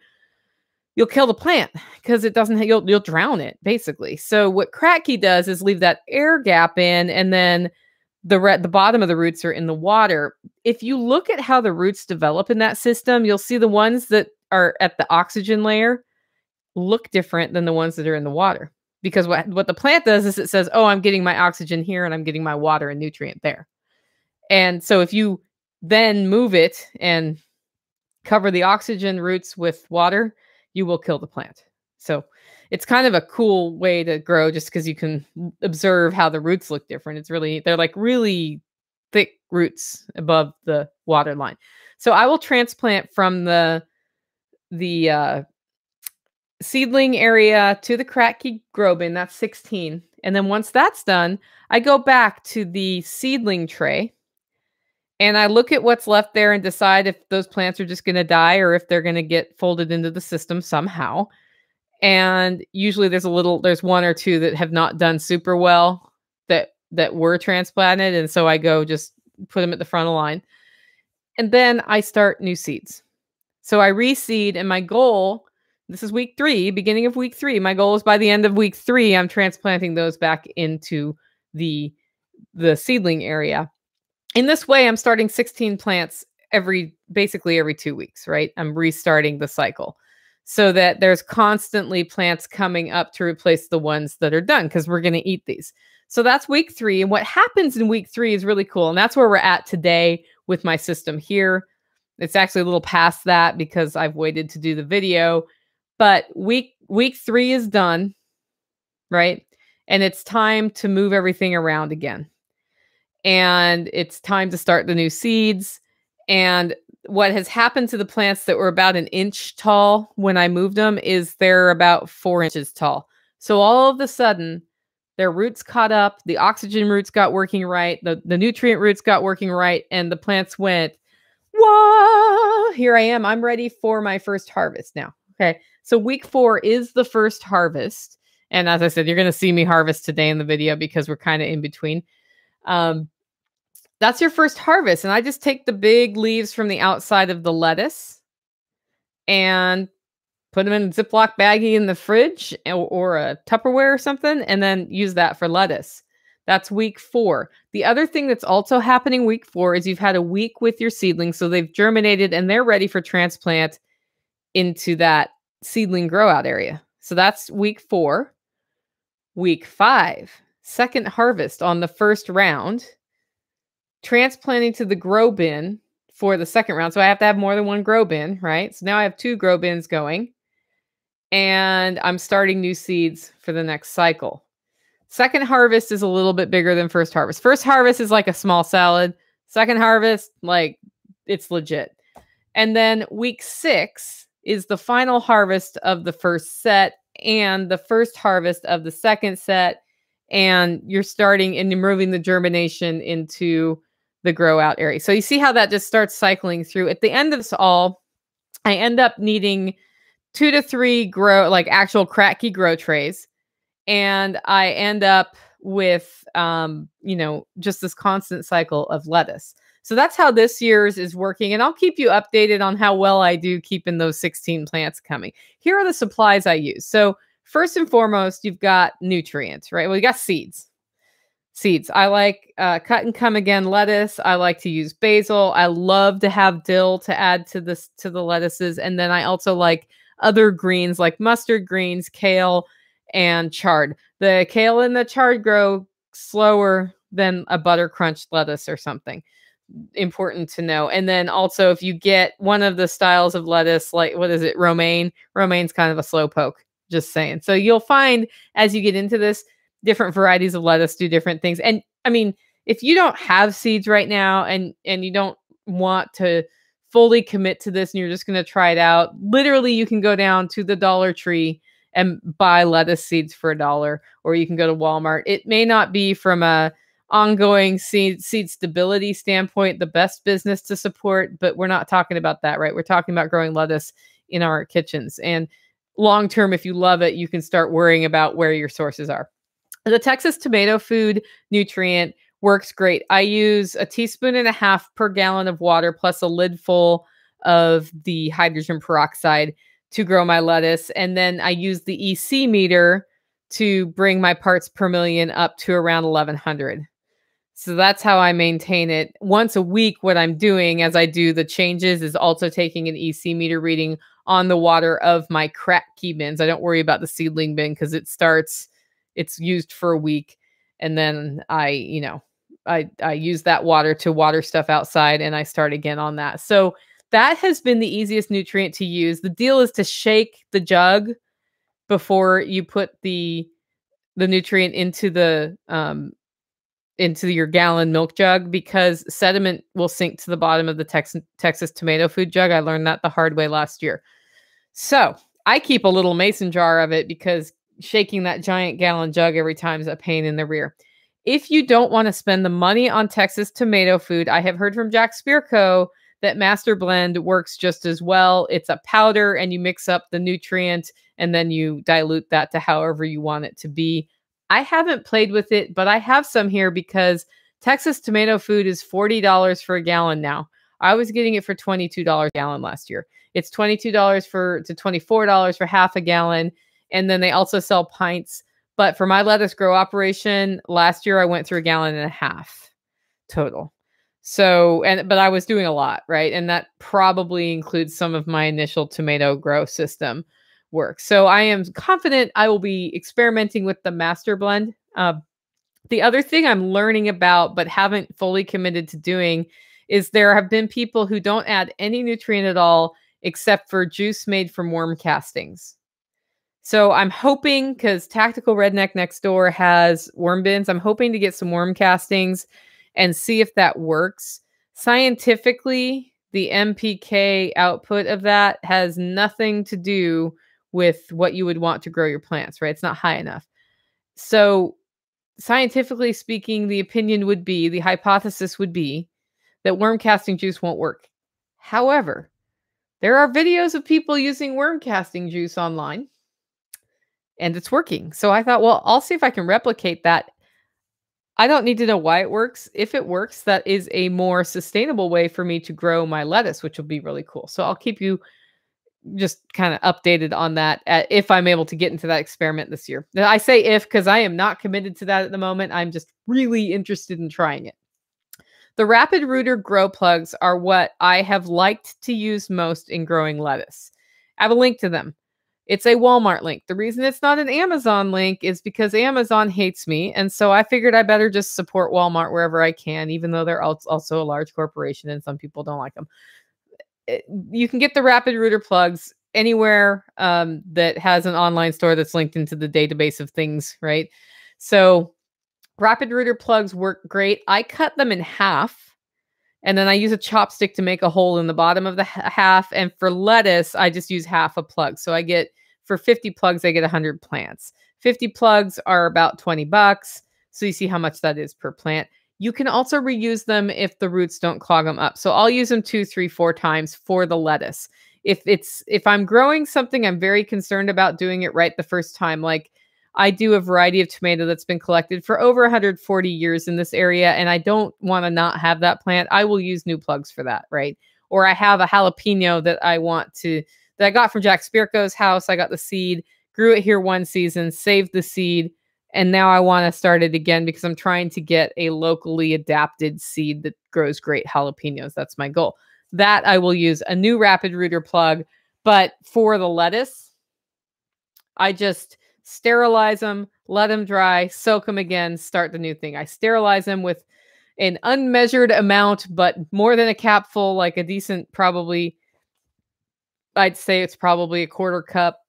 you'll kill the plant because it doesn't, you'll drown it basically. So what Kratky does is leave that air gap in, and then the bottom of the roots are in the water. If you look at how the roots develop in that system, you'll see the ones that are at the oxygen layer look different than the ones that are in the water. Because what the plant does is it says, oh, I'm getting my oxygen here and I'm getting my water and nutrient there. And so if you then move it and cover the oxygen roots with water, you will kill the plant. So it's kind of a cool way to grow just because you can observe how the roots look different. They're like really thick roots above the water line. So I will transplant from the seedling area to the Kratky grow bin. That's 16. And then once that's done, I go back to the seedling tray and I look at what's left there and decide if those plants are just going to die or if they're going to get folded into the system somehow. And usually there's one or two that have not done super well that were transplanted. And so I go just put them at the front of the line. And then I start new seeds. So I reseed, and my goal, this is week 3, beginning of week 3. My goal is by the end of week 3, I'm transplanting those back into the seedling area. In this way, I'm starting 16 plants basically every 2 weeks, right? I'm restarting the cycle so that there's constantly plants coming up to replace the ones that are done, because we're going to eat these. So that's week 3. And what happens in week 3 is really cool. And that's where we're at today with my system here. It's actually a little past that because I've waited to do the video. But week 3 is done, right? And it's time to move everything around again. And it's time to start the new seeds. And what has happened to the plants that were about 1 inch tall when I moved them is they're about 4 inches tall. So all of a sudden, their roots caught up, the oxygen roots got working right, the nutrient roots got working right, and the plants went, whoa, here I am. I'm ready for my first harvest now. Okay, so week 4 is the first harvest. And as I said, you're going to see me harvest today in the video because we're kind of in between. That's your first harvest. And I just take the big leaves from the outside of the lettuce and put them in a Ziploc baggie in the fridge or a Tupperware or something, and then use that for lettuce. That's week 4. The other thing that's also happening week 4 is you've had a week with your seedlings, so they've germinated and they're ready for transplant into that seedling grow out area. So that's week 4. Week 5, second harvest on the first round, transplanting to the grow bin for the second round. So I have to have more than one grow bin, right? So now I have 2 grow bins going, and I'm starting new seeds for the next cycle. Second harvest is a little bit bigger than first harvest. First harvest is like a small salad. Second harvest, like, it's legit. And then week 6 is the final harvest of the first set and the first harvest of the second set. And you're starting and you're moving the germination into the grow out area. So you see how that just starts cycling through. At the end of this all, I end up needing 2 to 3 actual Kratky grow trays. And I end up with, just this constant cycle of lettuce. So that's how this year's is working. And I'll keep you updated on how well I do keeping those 16 plants coming. Here are the supplies I use. So first and foremost, you've got nutrients, right? Well, you got seeds. I like cut and come again lettuce. I like to use basil. I love to have dill to add to the lettuces. And then I also like other greens like mustard greens, kale, and chard. The kale and the chard grow slower than a butter crunch lettuce or something. Important to know. And then also, if you get one of the styles of lettuce, like, what is it, romaine? Romaine's kind of a slow poke, just saying. So you'll find as you get into this, different varieties of lettuce do different things. And I mean, if you don't have seeds right now and you don't want to fully commit to this and you're just going to try it out, literally you can go down to the Dollar Tree and buy lettuce seeds for $1, or you can go to Walmart. It may not be from a ongoing seed stability standpoint the best business to support, but we're not talking about that, right? We're talking about growing lettuce in our kitchens. And long term, if you love it, you can start worrying about where your sources are. The Texas Tomato Food nutrient works great. I use 1.5 teaspoons per gallon of water plus a lid full of the hydrogen peroxide to grow my lettuce. And then I use the EC meter to bring my parts per million up to around 1100. So that's how I maintain it. Once a week, what I'm doing as I do the changes is also taking an EC meter reading on the water of my Kratky bins. I don't worry about the seedling bin because it's used for a week. And then I use that water to water stuff outside, and I start again on that. So that has been the easiest nutrient to use. The deal is to shake the jug before you put the nutrient into your gallon milk jug, because sediment will sink to the bottom of the Texas Tomato Food jug. I learned that the hard way last year. So I keep a little mason jar of it because shaking that giant gallon jug every time is a pain in the rear. If you don't want to spend the money on Texas Tomato Food, I have heard from Jack Spirko that Master Blend works just as well. It's a powder and you mix up the nutrient and then you dilute that to however you want it to be. I haven't played with it, but I have some here because Texas Tomato Food is $40 for a gallon now. I was getting it for $22 a gallon last year. It's $22 to $24 for half a gallon. And then they also sell pints. But for my lettuce grow operation, last year I went through a gallon and a half total. So, but I was doing a lot, right? And that probably includes some of my initial tomato grow system work. So I am confident I will be experimenting with the master blend. The other thing I'm learning about, but haven't fully committed to doing, is there have been people who don't add any nutrient at all except for juice made from worm castings. So I'm hoping, because Tactical Redneck next door has worm bins, I'm hoping to get some worm castings and see if that works. Scientifically, the NPK output of that has nothing to do with what you would want to grow your plants, right? It's not high enough. So scientifically speaking, the hypothesis would be that worm casting juice won't work. However, there are videos of people using worm casting juice online, and it's working. So I thought, well, I'll see if I can replicate that. I don't need to know why it works. If it works, that is a more sustainable way for me to grow my lettuce, which will be really cool. So I'll keep you just kind of updated on that if I'm able to get into that experiment this year. I say if because I am not committed to that at the moment. I'm just really interested in trying it. The Rapid Rooter grow plugs are what I have liked to use most in growing lettuce. I have a link to them. It's a Walmart link. The reason it's not an Amazon link is because Amazon hates me. And so I figured I better just support Walmart wherever I can, even though they're also a large corporation and some people don't like them. You can get the Rapid Rooter plugs anywhere that has an online store that's linked into the database of things, right? So Rapid Rooter plugs work great. I cut them in half, and then I use a chopstick to make a hole in the bottom of the half. And for lettuce, I just use half a plug. So for 50 plugs, I get 100 plants. 50 plugs are about $20. So you see how much that is per plant. You can also reuse them if the roots don't clog them up. So I'll use them 2, 3, 4 times for the lettuce. If I'm growing something, I'm very concerned about doing it right the first time. Like I do a variety of tomato that's been collected for over 140 years in this area, and I don't want to not have that plant. I will use new plugs for that, right? Or I have a jalapeno that I got from Jack Spirko's house. I got the seed, grew it here one season, saved the seed, and now I want to start it again because I'm trying to get a locally adapted seed that grows great jalapenos. That's my goal. That I will use a new Rapid Rooter plug. But for the lettuce, I just sterilize them, let them dry, soak them again, start the new thing. I sterilize them with an unmeasured amount, but more than a capful, like a decent, I'd say it's probably a quarter cup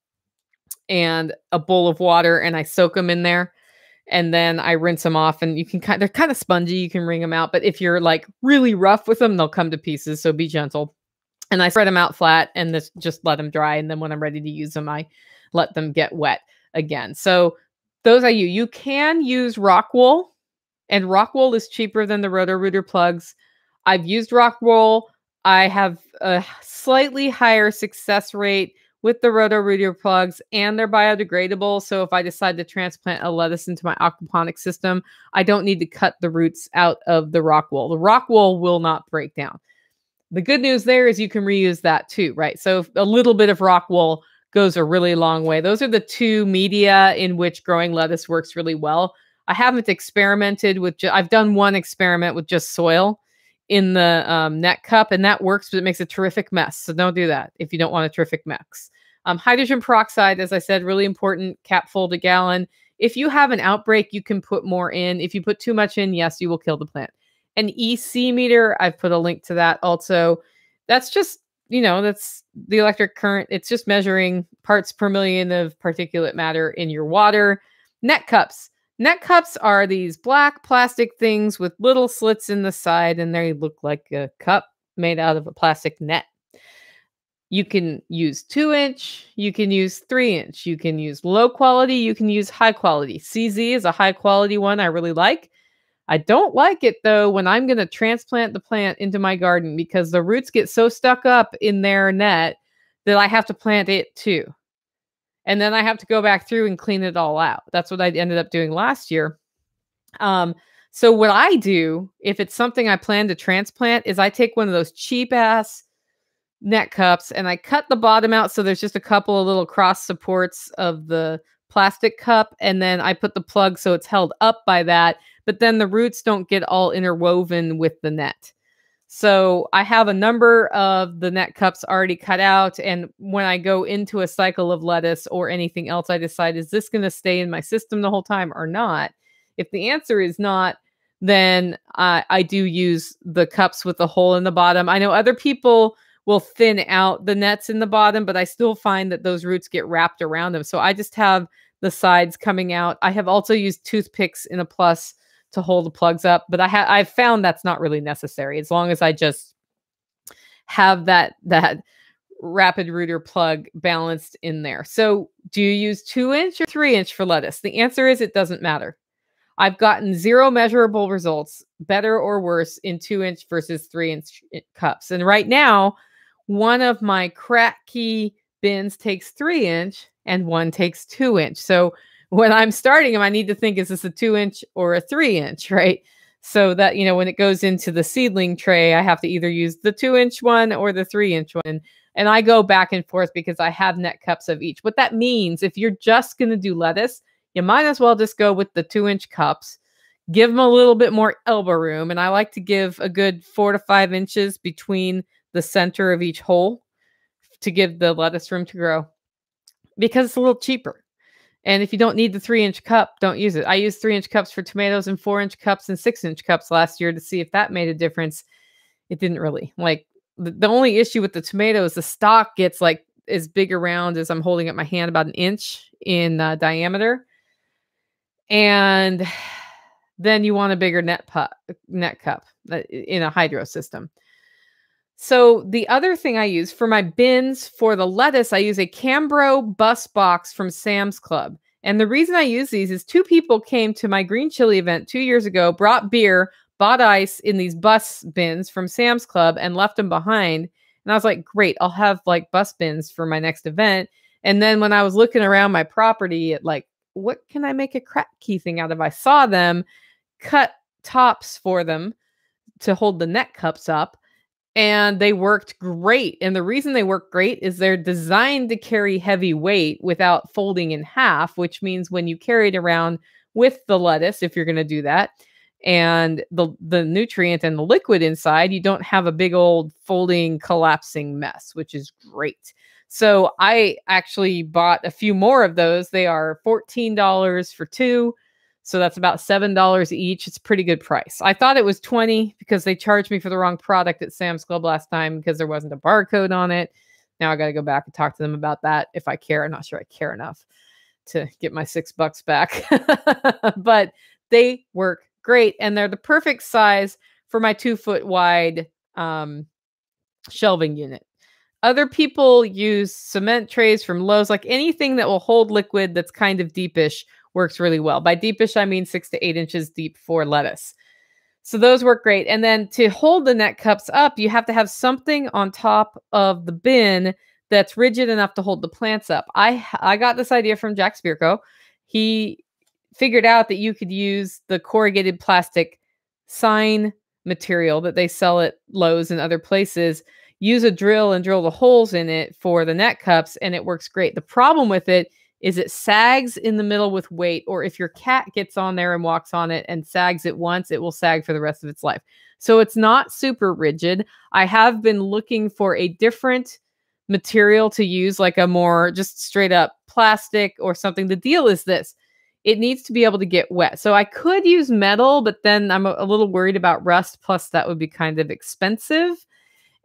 and a bowl of water, and I soak them in there. And then I rinse them off, and they're kind of spongy. You can wring them out, but if you're like really rough with them, they'll come to pieces. So be gentle. And I spread them out flat and just let them dry. And then when I'm ready to use them, I let them get wet again. So those are you can use rock wool, and rock wool is cheaper than the Roto-Rooter plugs. I've used rock wool. I have a slightly higher success rate with the Roto-Rooter plugs, and they're biodegradable. So if I decide to transplant a lettuce into my aquaponic system, I don't need to cut the roots out of the rock wool. The rock wool will not break down. The good news there is you can reuse that too, right? So a little bit of rock wool goes a really long way. Those are the two media in which growing lettuce works really well. I haven't experimented with, I've done one experiment with just soil in the net cup, and that works, but it makes a terrific mess. So don't do that if you don't want a terrific mess. Hydrogen peroxide, as I said, really important, capful to gallon. If you have an outbreak, you can put more in. If you put too much in, yes, you will kill the plant. An EC meter, I've put a link to that also. That's just, that's the electric current. It's just measuring parts per million of particulate matter in your water. Net cups. Net cups are these black plastic things with little slits in the side, and they look like a cup made out of a plastic net. You can use 2-inch, you can use 3-inch, you can use low quality, you can use high quality. CZ is a high quality one I really like. I don't like it though when I'm going to transplant the plant into my garden because the roots get so stuck up in their net that I have to plant it too. And then I have to go back through and clean it all out. That's what I ended up doing last year. So what I do, if it's something I plan to transplant, is I take one of those cheap ass net cups and I cut the bottom out so there's just a couple of little cross supports of the plastic cup, and then I put the plug so it's held up by that, but then the roots don't get all interwoven with the net. So I have a number of the net cups already cut out, and when I go into a cycle of lettuce or anything else, I decide, is this going to stay in my system the whole time or not? If the answer is not, then I do use the cups with the hole in the bottom. I know other people will thin out the nets in the bottom, but I still find that those roots get wrapped around them. So I just have the sides coming out. I have also used toothpicks in a plus to hold the plugs up, but I've found that's not really necessary as long as I just have that rapid rooter plug balanced in there. So do you use 2-inch or 3-inch for lettuce? The answer is it doesn't matter. I've gotten 0 measurable results, better or worse, in 2-inch versus 3-inch cups. And right now, one of my Kratky bins takes 3-inch and one takes 2-inch. So when I'm starting them, I need to think, is this a 2-inch or a 3-inch, right? So that, when it goes into the seedling tray, I have to either use the 2-inch one or the 3-inch one. And I go back and forth because I have net cups of each. What that means, if you're just going to do lettuce, you might as well just go with the 2-inch cups, give them a little bit more elbow room. And I like to give a good 4 to 5 inches between the center of each hole to give the lettuce room to grow, because it's a little cheaper. And if you don't need the 3-inch cup, don't use it. I used 3-inch cups for tomatoes and 4-inch cups and 6-inch cups last year to see if that made a difference. It didn't really. Like the only issue with the tomatoes, the stalk gets like as big around as I'm holding up my hand, about 1 inch in diameter. And then you want a bigger net cup in a hydro system. So the other thing I use for my bins for the lettuce, I use a Cambro bus box from Sam's Club. And the reason I use these is 2 people came to my green chili event 2 years ago, brought beer, bought ice in these bus bins from Sam's Club and left them behind. And I was like, great, I'll have like bus bins for my next event. And then when I was looking around my property at like, what can I make a Kratky thing out of? I saw them cut tops for them to hold the net cups up. And they worked great. And the reason they work great is they're designed to carry heavy weight without folding in half, which means when you carry it around with the lettuce, if you're going to do that, and the nutrient and the liquid inside, you don't have a big old folding, collapsing mess, which is great. So I actually bought a few more of those. They are $14 for 2. So that's about $7 each. It's a pretty good price. I thought it was $20 because they charged me for the wrong product at Sam's Club last time because there wasn't a barcode on it. Now I got to go back and talk to them about that if I care. I'm not sure I care enough to get my $6 back. But they work great. And they're the perfect size for my 2-foot wide shelving unit. Other people use cement trays from Lowe's, like anything that will hold liquid that's kind of deepish works really well. By deepish, I mean 6 to 8 inches deep for lettuce. So those work great. And then to hold the net cups up, you have to have something on top of the bin that's rigid enough to hold the plants up. I got this idea from Jack Spirko. He figured out that you could use the corrugated plastic sign material that they sell at Lowe's and other places, use a drill and drill the holes in it for the net cups, and it works great. The problem with it is it sags in the middle with weight, or if your cat gets on there and walks on it and sags it once, it will sag for the rest of its life. So it's not super rigid. I have been looking for a different material to use, like a more just straight up plastic or something. The deal is this: it needs to be able to get wet. So I could use metal, but then I'm a little worried about rust. Plus that would be kind of expensive.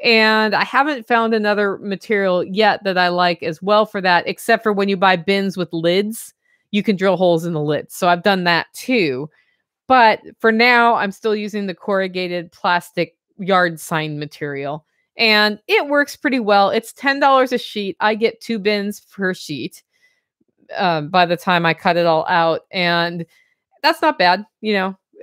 And I haven't found another material yet that I like as well for that, except for when you buy bins with lids, you can drill holes in the lids. So I've done that too. But for now, I'm still using the corrugated plastic yard sign material. And it works pretty well. It's $10 a sheet. I get 2 bins per sheet by the time I cut it all out. And that's not bad,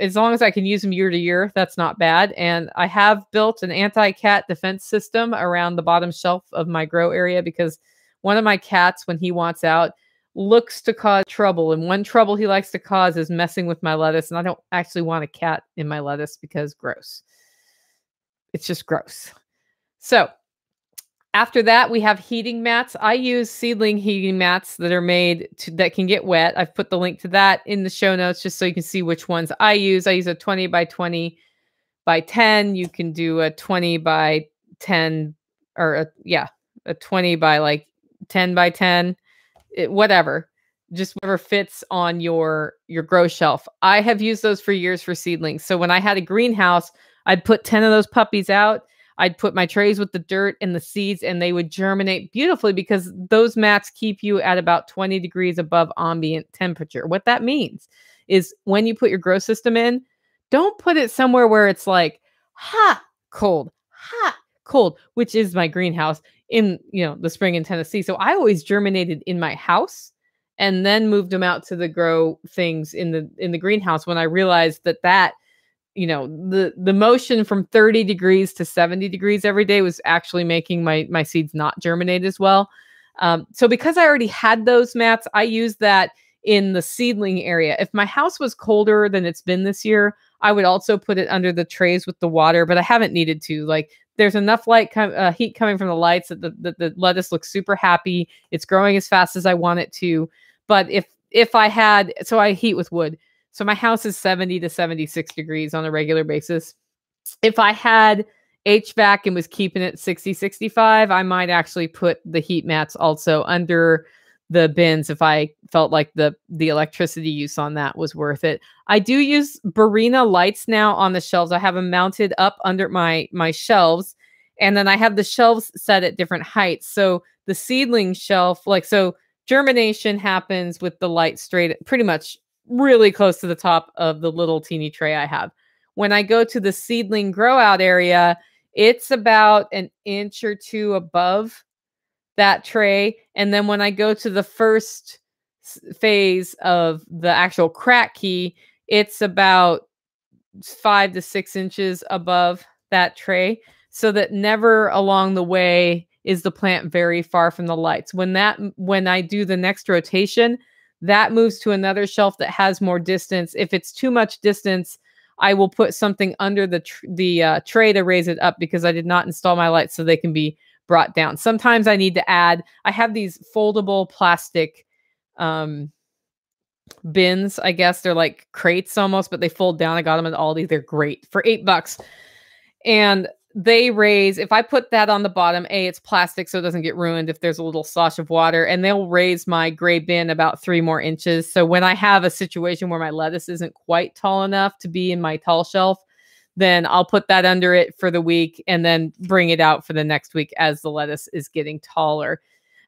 as long as I can use them year to year, that's not bad. And I have built an anti-cat defense system around the bottom shelf of my grow area because one of my cats, when he wants out, looks to cause trouble. And one trouble he likes to cause is messing with my lettuce. And I don't actually want a cat in my lettuce because gross. It's just gross. So after that, we have heating mats. I use seedling heating mats that are that can get wet. I've put the link to that in the show notes just so you can see which ones I use. I use a 20 by 20 by 10. You can do a 20 by 10 or a 20 by like 10 by 10, whatever, just whatever fits on your grow shelf. I have used those for years for seedlings. So when I had a greenhouse, I'd put 10 of those puppies out. I'd put my trays with the dirt and the seeds, and they would germinate beautifully because those mats keep you at about 20 degrees above ambient temperature. What that means is when you put your grow system in, don't put it somewhere where it's like hot, cold, which is my greenhouse in, the spring in Tennessee. So I always germinated in my house and then moved them out to the grow things in the greenhouse when I realized that the motion from 30 degrees to 70 degrees every day was actually making my seeds not germinate as well. So because I already had those mats, I used that in the seedling area. If my house was colder than it's been this year, I would also put it under the trays with the water, but I haven't needed to. Like, there's enough heat coming from the lights that the lettuce looks super happy. It's growing as fast as I want it to. But if I had, so I heat with wood. So my house is 70 to 76 degrees on a regular basis. If I had HVAC and was keeping it 60, 65, I might actually put the heat mats also under the bins if I felt like the electricity use on that was worth it. I do use Barina lights now on the shelves. I have them mounted up under my shelves, and then I have the shelves set at different heights. So the seedling shelf, germination happens with the light straight, pretty much really close to the top of the little teeny tray I have. When I go to the seedling grow out area, it's about an inch or two above that tray. And then when I go to the first phase of the actual crack key, it's about 5 to 6 inches above that tray, so that never along the way is the plant very far from the lights. When I do the next rotation, that moves to another shelf that has more distance. If it's too much distance, I will put something under the tray to raise it up, because I did not install my lights so they can be brought down. Sometimes I need to add, I have these foldable plastic bins, I guess. They're like crates almost, but they fold down. I got them at Aldi. They're great for $8. And they raise, if I put that on the bottom, it's plastic, so it doesn't get ruined if there's a little slosh of water, and they'll raise my gray bin about 3 more inches. So when I have a situation where my lettuce isn't quite tall enough to be in my tall shelf, then I'll put that under it for the week and then bring it out for the next week as the lettuce is getting taller.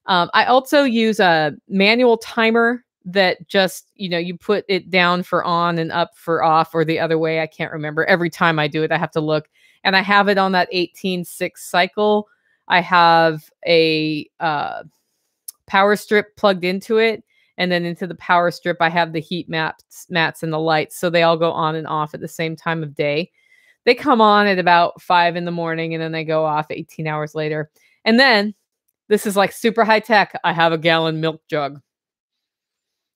I also use a manual timer that just, you put it down for on and up for off, or the other way. I can't remember. Every time I do it, I have to look. And I have it on that 18-6 cycle. I have a power strip plugged into it. And then into the power strip, I have the heat mats and the lights. So they all go on and off at the same time of day. They come on at about 5 in the morning, and then they go off 18 hours later. And then, this is like super high tech, I have a gallon milk jug.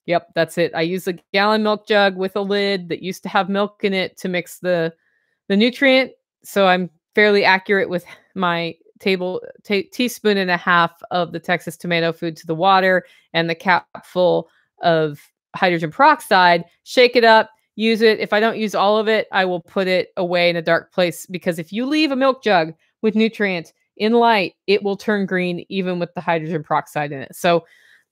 Yep, that's it. I use a gallon milk jug with a lid that used to have milk in it to mix the nutrient. So I'm fairly accurate with my teaspoon and a half of the Texas tomato food to the water and the cap full of hydrogen peroxide. Shake it up, use it. If I don't use all of it, I will put it away in a dark place, because if you leave a milk jug with nutrients in light, it will turn green even with the hydrogen peroxide in it. So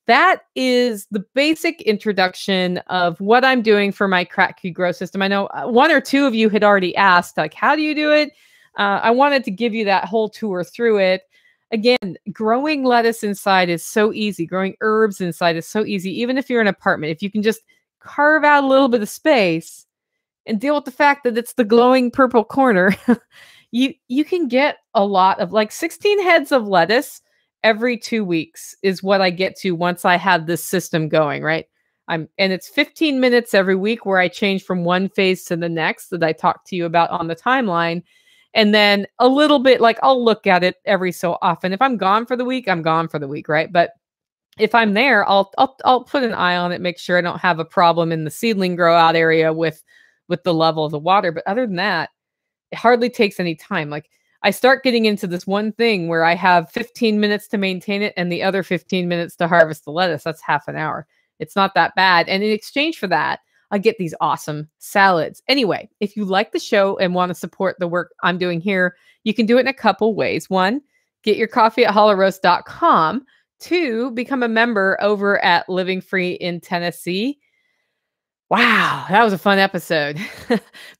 that is the basic introduction of what I'm doing for my crack key grow system. I know 1 or 2 of you had already asked, like, how do you do it? I wanted to give you that whole tour through it. Again, growing lettuce inside is so easy. Growing herbs inside is so easy. Even if you're in an apartment, if you can just carve out a little bit of space and deal with the fact that it's the glowing purple corner, you can get a lot of, like, 16 heads of lettuce every 2 weeks is what I get to once I have this system going, right? And it's 15 minutes every week where I change from one phase to the next that I talked to you about on the timeline. And then a little bit, like, I'll look at it every so often. If I'm gone for the week, I'm gone for the week, right? But if I'm there, I'll put an eye on it, make sure I don't have a problem in the seedling grow out area with the level of the water. But other than that, it hardly takes any time. Like I start getting into this one thing where I have 15 minutes to maintain it and the other 15 minutes to harvest the lettuce. That's half an hour. It's not that bad. And in exchange for that, I get these awesome salads. Anyway, if you like the show and want to support the work I'm doing here, you can do it in a couple ways. One, get your coffee at hollowroast.com. Two, become a member over at Living Free in Tennessee. Wow, that was a fun episode.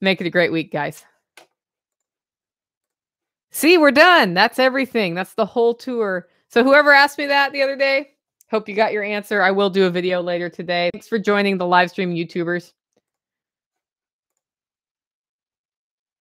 Make it a great week, guys. See, we're done. That's everything. That's the whole tour. So whoever asked me that the other day, hope you got your answer. I will do a video later today. Thanks for joining the live stream, YouTubers.